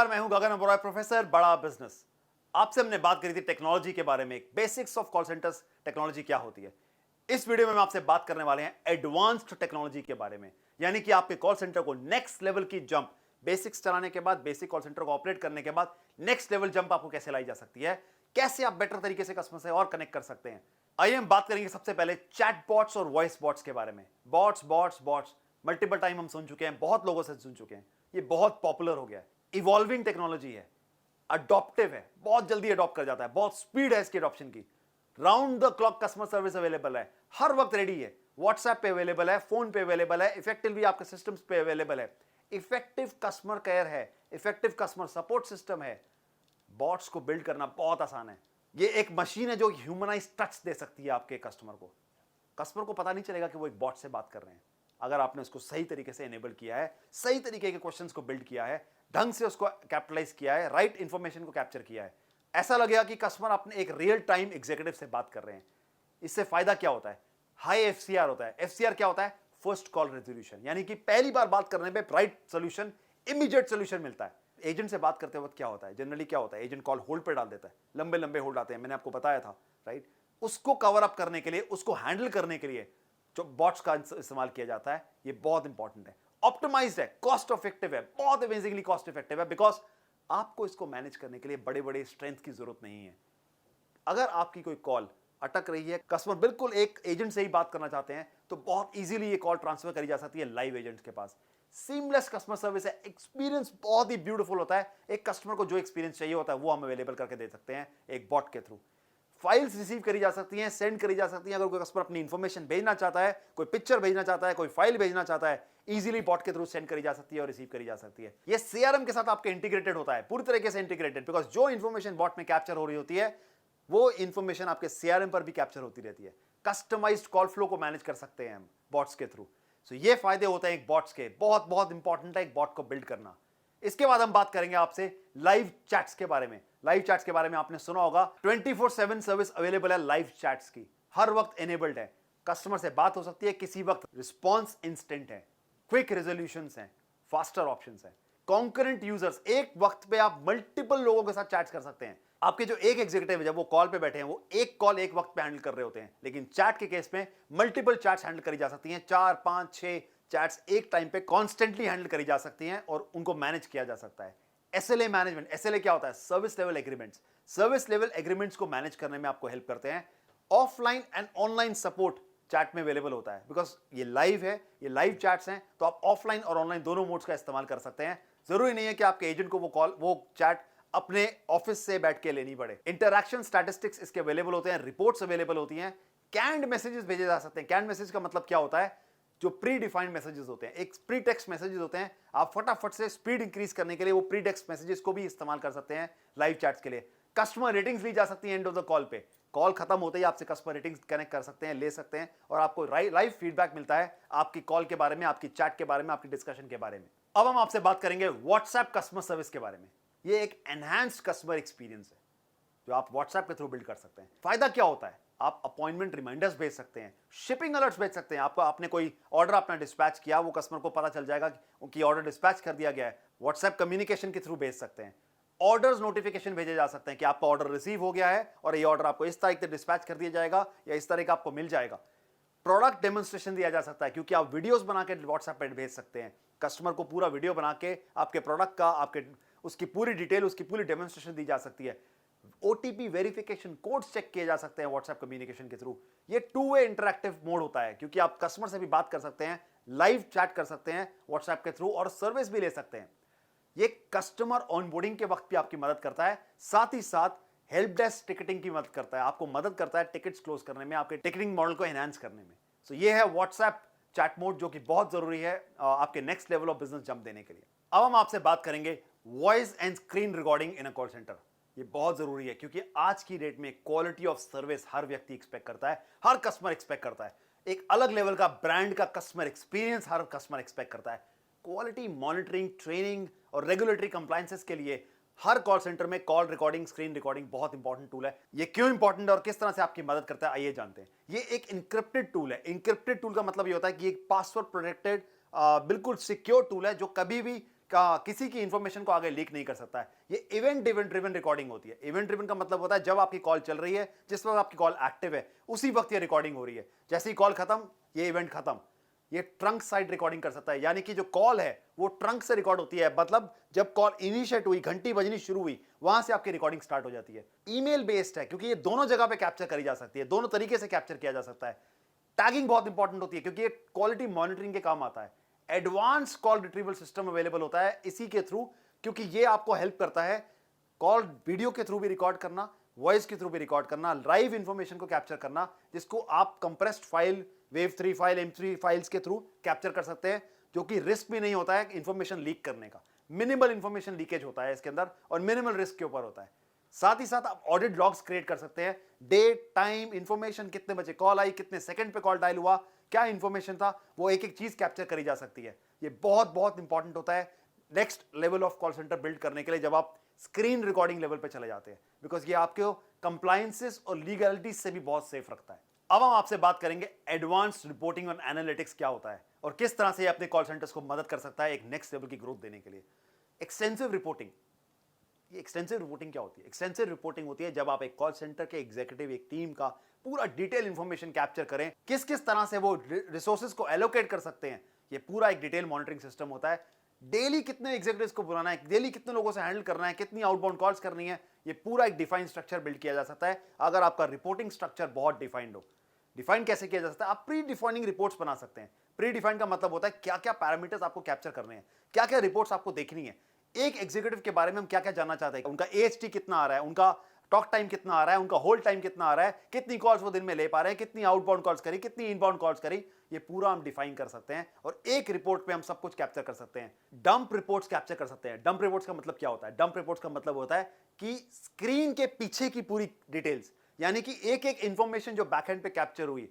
मैं हूं गगन अबोराय, प्रोफेसर बड़ा बिजनेस। आपसे हमने बात करी थी टेक्नोलॉजी के बारे में, basics of call centres technology क्या होती है। इस वीडियो में हम आपसे बात करने वाले हैं एडवांस्ड टेक्नोलॉजी के बारे में, यानी कि आपके कॉल सेंटर को नेक्स्ट लेवल की जंप, बेसिक्स चलाने के बाद, बेसिक कॉल सेंटर को ऑपरेट करने के बाद नेक्स्ट लेवल जंप आपको कैसे लाई जा सकती है, कैसे आप बेटर तरीके से कस्टमर से और कनेक्ट कर सकते हैं। आइए हम बात करेंगे सबसे पहले चैट बॉट्स और वॉइस बॉट्स के बारे में। Bots bots bots multiple time हम सुन चुके हैं, बहुत लोगों से सुन चुके हैं, ये बहुत पॉपुलर हो गया है। इवॉल्विंग टेक्नोलॉजी है, अडॉप्टिव है, बहुत जल्दी अडॉप्ट कर जाता है, बहुत स्पीड है इसकी अडॉप्शन की। Round the clock customer service available है, हर वक्त रेडी है, व्हाट्सएप पे अवेलेबल है, फोन पे अवेलेबल है, इफेक्टिवली आपके सिस्टम्स पे अवेलेबल है, इफेक्टिव कस्टमर केयर है, इफेक्टिव कस्टमर सपोर्ट सिस्टम है। बॉट्स को बिल्ड करना बहुत आसान है। ये एक मशीन है जो ह्यूमनाइज टच दे सकती है आपके कस्टमर को। कस्टमर को पता नहीं चलेगा कि वो एक बॉट से बात कर रहे हैं, अगर आपने उसको सही तरीके से एनेबल किया है, सही तरीके के क्वेश्चंस को बिल्ड किया है, ढंग से उसको कैपिटलाइज किया है, राइट इंफॉर्मेशन को कैप्चर किया है। ऐसा लगेगा कि कस्टमर अपने एक रियल टाइम एग्जीक्यूटिव से बात कर रहे हैं। इससे फायदा क्या होता है? हाई एफसीआर होता है। एफसीआर क्या होता है? फर्स्ट कॉल रेजोल्यूशन, यानी कि पहली बार बात करने पे राइट सोल्यूशन, इमीडिएट सोल्यूशन मिलता है। एजेंट से बात करते वक्त क्या होता है? जनरली क्या होता है? एजेंट कॉल होल्ड पे डाल देता है, लंबे लंबे होल्ड आते हैं, मैंने आपको बताया था, राइट। उसको कवर अप करने के लिए, उसको हैंडल करने के लिए जो बॉट्स का इस्तेमाल किया जाता है, ये बहुत इंपॉर्टेंट है। ऑप्टिमाइज्ड है, कॉस्ट इफेक्टिव है, बहुत अमेजिंगली कॉस्ट इफेक्टिव है, बिकॉज आपको इसको मैनेज करने के लिए बड़े बड़े स्ट्रेंथ की जरूरत नहीं है। अगर आपकी कोई कॉल अटक रही है, कस्टमर बिल्कुल एक एजेंट से ही बात करना चाहते हैं, तो बहुत इजीली ये कॉल ट्रांसफर करी जा सकती है लाइव एजेंट के पास। सीमलेस कस्टमर सर्विस है, एक्सपीरियंस बहुत ही ब्यूटीफुल होता है। एक कस्टमर को जो एक्सपीरियंस चाहिए होता है वो हम अवेलेबल करके दे सकते हैं एक बॉट के थ्रू। फाइल्स रिसीव करी जा सकती हैं, सेंड करी जा सकती हैं। अगर कोई कस्टमर अपनी इंफॉर्मेशन भेजना चाहता है, कोई पिक्चर भेजना चाहता है, कोई फाइल भेजना चाहता है, इजीली बॉट के थ्रू सेंड करी जा सकती है और रिसीव करी जा सकती है। ये सीआरएम के साथ आपके इंटीग्रेटेड होता है, पूरी तरीके से इंटीग्रेटेड, बिकॉज जो इंफॉर्मेशन बॉट में कैप्चर हो रही होती है वो इंफॉर्मेशन आपके सीआरएम पर भी कैप्चर होती रहती है। कस्टमाइज्ड कॉल फ्लो को मैनेज कर सकते हैं हम बॉट्स के थ्रू। सो ये फायदे होते हैं एक बॉट्स के, बहुत बहुत इंपॉर्टेंट है एक बॉट को बिल्ड करना। इसके बाद हम बात करेंगे आपसे लाइव चैट्स के बारे में। लाइव चैट्स के बारे में आपने सुना होगा, 24/7 सर्विस अवेलेबल है लाइव चैट्स की, हर वक्त एनेबल्ड है। कस्टमर से बात हो सकती है किसी वक्त, रिस्पॉन्स इंस्टेंट है, क्विक रेजोल्यूशंस हैं, फास्टर ऑप्शंस हैं। कॉन्करेंट यूजर्स, एक वक्त पे आप मल्टीपल लोगों के साथ चैट कर सकते हैं। आपके जो एक एग्जीक्यूटिव है, जब वो कॉल पे बैठे हैं, वो एक कॉल एक वक्त पे हैंडल कर रहे होते हैं, लेकिन चैट के केस में मल्टीपल चैट्स हैंडल करी जा सकती हैं। 4, 5, 6 चैट्स एक टाइम पे कॉन्स्टेंटली हैंडल करी जा सकती हैं और उनको मैनेज किया जा सकता है। एसएलए मैनेजमेंट, एसएलए क्या होता है? Service level agreements. Service level agreements को मैनेज करने में आपको हेल्प करते हैं। Offline and online support chat में अवेलेबल होता है, बिकॉज ये लाइव है, ये लाइव चैट्स हैं, तो आप ऑफलाइन और ऑनलाइन दोनों मोड्स का इस्तेमाल कर सकते हैं। जरूरी नहीं है कि आपके एजेंट को वो चैट अपने ऑफिस से बैठ के लेनी पड़े। इंटरैक्शन स्टैटिस्टिक्स इसके अवेलेबल होते हैं, रिपोर्ट्स अवेलेबल होती हैं, कैंड मैसेजेस भेजे जा सकते हैं। कैंड मैसेज का मतलब क्या होता है? जो प्री डिफाइंड मैसेजेस होते हैं, एक प्री टेक्स्ट मैसेजेस होते हैं, आप फटाफट से स्पीड इंक्रीज करने के लिए वो प्री टेक्स्ट मैसेजेस को भी इस्तेमाल कर सकते हैं लाइव चैट्स के लिए। कस्टमर रेटिंग्स ली जा सकती है एंड ऑफ द कॉल पे, कॉल खत्म होते ही आपसे कस्टमर रेटिंग्स कनेक्ट कर सकते हैं, ले सकते हैं, और आपको लाइव फीडबैक मिलता है आपकी कॉल के बारे में, आपकी चैट के बारे में, आपकी डिस्कशन के बारे में। अब हम आपसे बात करेंगे व्हाट्सएप कस्टमर सर्विस के बारे में। ये एक एनहांस्ड कस्टमर एक्सपीरियंस है जो आप व्हाट्सएप के थ्रू बिल्ड कर सकते हैं। फायदा क्या होता है? आप अपॉइंटमेंट रिमाइंडर्स भेज सकते हैं, शिपिंग अलर्ट्स भेज सकते हैं। आपने कोई ऑर्डर अपना डिस्पैच किया, वो कस्टमर को पता चल जाएगा कि ऑर्डर डिस्पैच कर दिया गया है, व्हाट्सएप कम्युनिकेशन के थ्रू भेज सकते हैं। ऑर्डर्स नोटिफिकेशन भेजे जा सकते हैं कि आपका ऑर्डर रिसीव हो गया है और ये ऑर्डर आपको इस तारीख से डिस्पैच कर दिया जाएगा या इस तारीख आपको मिल जाएगा। प्रोडक्ट डेमोन्स्ट्रेशन दिया जा सकता है, क्योंकि आप वीडियोस बना के व्हाट्सएप पे भेज सकते हैं। कस्टमर को पूरा वीडियो बना के आपके प्रोडक्ट का, आपके उसकी पूरी डिटेल, उसकी पूरी डेमोन्स्ट्रेशन दी जा सकती है। ओटीपी वेरिफिकेशन, कोड्स चेक किए जा सकते हैं व्हाट्सएप कम्युनिकेशन के थ्रू। ये 2 वे इंटरैक्टिव मोड होता है, क्योंकि आप कस्टमर से भी बात कर सकते हैं, लाइव चैट कर सकते हैं व्हाट्सएप के थ्रू और सर्विस भी ले सकते हैं। ये कस्टमर ऑनबोर्डिंग के वक्त भी आपकी मदद करता है, साथ ही साथ हेल्प डेस्क टिकटिंग की मदद करता है, आपको मदद करता है टिकट्स क्लोज करने में, आपके टिकटिंग मॉडल को एनहांस करने में। सो ये है व्हाट्सएप चैट मोड, जो कि बहुत जरूरी है आपके next level of business jump देने के लिए। अब हम आपसे बात करेंगे voice and screen recording in a call centre. ये बहुत जरूरी है, क्योंकि आज की डेट में क्वालिटी ऑफ सर्विस हर व्यक्ति एक्सपेक्ट करता है, हर कस्टमर एक्सपेक्ट करता है। एक अलग लेवल का ब्रांड का कस्टमर एक्सपीरियंस हर कस्टमर एक्सपेक्ट करता है। क्वालिटी मॉनिटरिंग, ट्रेनिंग और रेगुलेटरी कंप्लायंसेस के लिए हर कॉल सेंटर में कॉल रिकॉर्डिंग, स्क्रीन रिकॉर्डिंग बहुत इंपॉर्टेंट टूल है। ये क्यों इंपॉर्टेंट है और किस तरह से आपकी मदद करता है, आइए जानते हैं। ये एक इंक्रिप्टेड टूल है। इंक्रिप्टेड टूल का मतलब ये होता है कि एक पासवर्ड प्रोटेक्टेड बिल्कुल सिक्योर टूल है जो कभी भी किसी की इंफॉर्मेशन को आगे लीक नहीं कर सकता है। ये इवेंट ड्रिवन रिकॉर्डिंग होती है। इवेंट ड्रिवन का मतलब होता है जब आपकी कॉल चल रही है, जिस वक्त आपकी कॉल एक्टिव है, उसी वक्त ये रिकॉर्डिंग हो रही है। जैसे ही कॉल खत्म, ये इवेंट खत्म। ये ट्रंक साइड रिकॉर्डिंग कर सकता है, यानी कि जो कॉल है वो ट्रंक से रिकॉर्ड होती है। मतलब जब कॉल इनिशिएट हुई, घंटी बजनी शुरू हुई, वहां से आपकी रिकॉर्डिंग स्टार्ट हो जाती है। ईमेल बेस्ड है क्योंकि ये दोनों जगह पे कैप्चर करी जा सकती है, दोनों तरीके से कैप्चर किया जा सकता है। टैगिंग बहुत इंपॉर्टेंट होती है क्योंकि ये क्वालिटी मॉनिटरिंग के काम आता है। Advance call retrieval system available होता है इसी के थ्रू, क्योंकि ये आपको हेल्प करता है कॉल वीडियो के थ्रू भी रिकॉर्ड करना, वॉइस के थ्रू भी रिकॉर्ड करना, लाइव इंफॉर्मेशन को कैप्चर करना, जिसको आप compressed file, wave 3 file, M3 files के थ्रू कैप्चर कर सकते हैं, जो कि रिस्क भी नहीं होता है इंफॉर्मेशन लीक करने का। मिनिमल इंफॉर्मेशन लीकेज होता है इसके अंदर और मिनिमल रिस्क के ऊपर होता है। साथ ही साथ आप ऑडिट लॉग्स क्रिएट कर सकते हैं, डेट, टाइम, इंफॉर्मेशन, कितने बजे कॉल आई, कितने सेकंड पे कॉल डायल हुआ, क्या इंफॉर्मेशन था, वो एक एक चीज कैप्चर करी जा सकती है। ये बहुत बहुत इंपॉर्टेंट होता है next level of call centre build करने के लिए, जब आप स्क्रीन रिकॉर्डिंग लेवल पे चले जाते हैं, बिकॉज ये आपके कंप्लायंसेस और लीगलिटी से भी बहुत सेफ रखता है। अब हम आपसे बात करेंगे एडवांस्ड रिपोर्टिंग और एनालिटिक्स क्या होता है और किस तरह से ये अपने कॉल सेंटर्स को मदद कर सकता है एक नेक्स्ट लेवल की ग्रोथ देने के लिए। Extensive reporting. ये एक्सटेंसिव रिपोर्टिंग क्या होती है? एक्सटेंसिव रिपोर्टिंग होती है जब आप एक कॉल सेंटर के एग्जीक्यूटिव, एक टीम का पूरा डिटेल इंफॉर्मेशन कैप्चर करें, किस किस तरह से वो रिसोर्सेज को एलोकेट कर सकते हैं। ये पूरा एक डिटेल मॉनिटरिंग सिस्टम होता है। डेली कितने एग्जीक्यूटिव्स को बुलाना है, डेली कितने लोगों से हैंडल करना है, कितनी आउटबाउंड कॉल्स करनी है, ये पूरा एक डिफाइंड स्ट्रक्चर बिल्ड किया जा सकता है अगर आपका रिपोर्टिंग स्ट्रक्चर बहुत डिफाइंड हो। डिफाइन कैसे किया जा सकता है? आप प्री डिफाइनिंग रिपोर्ट्स बना सकते हैं। प्री डिफाइंड का मतलब होता है क्या क्या पैरामीटर्स आपको कैप्चर करने हैं, क्या क्या रिपोर्ट्स आपको देखनी है। एक एग्जीक्यूटिव के बारे में हम क्या क्या जानना चाहते हैं, उनका AHT कितना आ रहा है, उनका टॉक टाइम कितना आ रहा है, उनका होल्ड टाइम कितना आ रहा है, कितनी कॉल्स वो दिन में ले पा रहे हैं, कितनी आउटबाउंड कॉल्स करी, कितनी इनबाउंड कॉल्स करी, ये पूरा हम डिफाइन कर सकते हैं और एक रिपोर्ट पे हम सब कुछ कैप्चर कर सकते हैं। डंप रिपोर्ट्स कैप्चर कर सकते हैं। डंप रिपोर्ट्स का मतलब क्या होता है? डंप रिपोर्ट्स का मतलब होता है कि स्क्रीन के पीछे की पूरी डिटेल्स, यानी कि एक एक इंफॉर्मेशन जो बैकएंड पे कैप्चर हुई,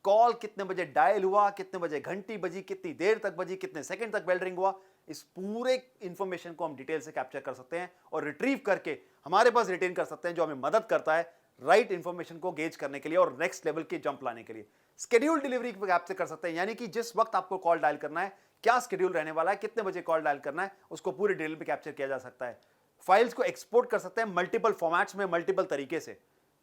कॉल कितने बजे डायल हुआ, कितने बजे घंटी बजी, कितनी देर तक बजी, कितने सेकंड तक बेल रिंग हुआ, इस पूरे इंफॉर्मेशन को हम डिटेल से कैप्चर कर सकते हैं और रिट्रीव करके हमारे पास रिटेन कर सकते हैं, जो हमें मदद करता है राइट इंफॉर्मेशन को गेज करने के लिए और नेक्स्ट लेवल के जंप लाने के लिए। स्केड्यूल डिलीवरी कैप्चर कर सकते हैं, यानी कि जिस वक्त आपको कॉल डायल करना है, क्या स्केड्यूल रहने वाला है, कितने बजे कॉल डायल करना है, उसको पूरे डिटेल में कैप्चर किया जा सकता है। फाइल्स को एक्सपोर्ट कर सकते हैं मल्टीपल फॉर्मेट्स में, मल्टीपल तरीके से।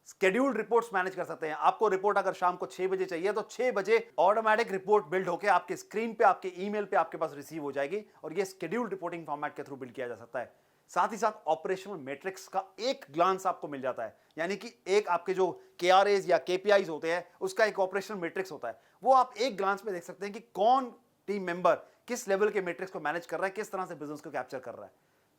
स्केड्यूल्ड रिपोर्ट्स मैनेज कर सकते हैं। आपको रिपोर्ट अगर शाम को 6 बजे चाहिए तो 6 बजे ऑटोमेटिक रिपोर्ट बिल्ड होकर आपके स्क्रीन पे, आपके ईमेल पे आपके पास रिसीव हो जाएगी और ये स्केड्यूल्ड रिपोर्टिंग फॉर्मेट के थ्रू बिल्ड किया जा सकता है। साथ ही साथ ऑपरेशनल मैट्रिक्स का एक ग्लांस आपको मिल जाता है, यानी कि एक आपके जो KRAs या KPIs होते हैं उसका एक ऑपरेशनल मैट्रिक्स होता है, वो आप एक ग्लांस में देख सकते हैं कि कौन टीम मेंबर किस लेवल के मैट्रिक्स को मैनेज कर रहा है, किस तरह से बिजनेस को कैप्चर कर रहा है।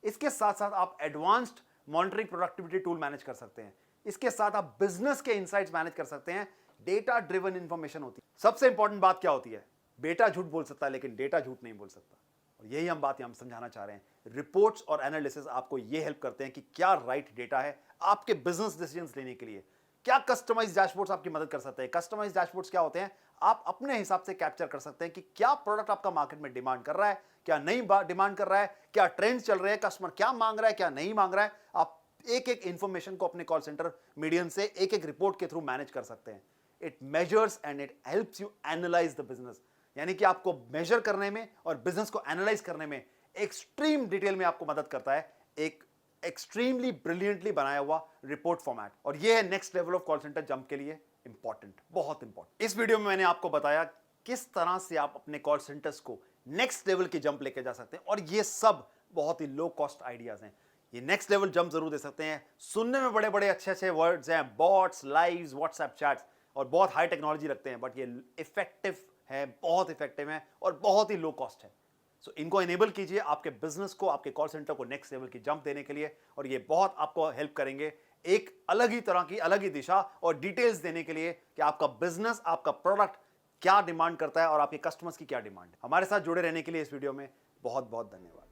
इसके साथ साथ आप advanced monitoring productivity tool manage कर सकते हैं। इसके साथ आप बिजनेस के इनसाइट्स मैनेज कर सकते हैं। डेटा ड्रिवन इंफॉर्मेशन होती है। सबसे इंपॉर्टेंट बात क्या होती है? बेटा झूठ बोल सकता है लेकिन डेटा झूठ नहीं बोल सकता, और यही हम बात यहां समझाना चाह रहे हैं। रिपोर्ट्स और एनालिसिस आपको यह हेल्प करते हैं कि क्या राइट डेटा है आपके बिजनेस डिसीजंस लेने के लिए। क्या कस्टमाइज डैशबोर्ड्स आपकी मदद कर सकते हैं? कस्टमाइज डैशबोर्ड्स क्या होते हैं? आप अपने हिसाब से कैप्चर कर सकते हैं कि क्या प्रोडक्ट आपका मार्केट में डिमांड कर रहा है, क्या नहीं डिमांड कर रहा है, क्या ट्रेंड्स चल रहे हैं, कस्टमर क्या मांग रहा है, क्या नहीं मांग रहा है। आप एक एक इंफॉर्मेशन को अपने कॉल सेंटर मीडियम से एक एक रिपोर्ट के थ्रू मैनेज कर सकते हैं। It measures and it helps you analyse the business, यानी कि आपको मेजर करने में और बिजनेस को एनालाइज करने में एक्सट्रीम डिटेल में आपको मदद करता है एक एक्सट्रीमली ब्रिलियंटली बनाया हुआ रिपोर्ट फॉर्मेट। और यह है next level of call centre jump के लिए इंपॉर्टेंट, बहुत इंपॉर्टेंट। इस वीडियो में मैंने आपको बताया किस तरह से आप अपने कॉल सेंटर्स को नेक्स्ट लेवल की जंप लेके जा सकते हैं, और ये सब बहुत ही लो कॉस्ट आइडियाज हैं। ये नेक्स्ट लेवल जंप जरूर दे सकते हैं। सुनने में बड़े बड़े अच्छे अच्छे वर्ड्स हैं, बॉट्स, लाइव्स, व्हाट्सएप चैट्स, और बहुत हाई टेक्नोलॉजी रखते हैं, बट ये इफेक्टिव है, बहुत इफेक्टिव है और बहुत ही लो कॉस्ट है। सो इनको इनेबल कीजिए आपके बिजनेस को, आपके कॉल सेंटर को नेक्स्ट लेवल की जंप देने के लिए, और ये बहुत आपको हेल्प करेंगे एक अलग ही तरह की, अलग ही दिशा और डिटेल्स देने के लिए कि आपका बिजनेस, आपका प्रोडक्ट क्या डिमांड करता है और आपके कस्टमर्स की क्या डिमांड है। हमारे साथ जुड़े रहने के लिए इस वीडियो में बहुत बहुत धन्यवाद।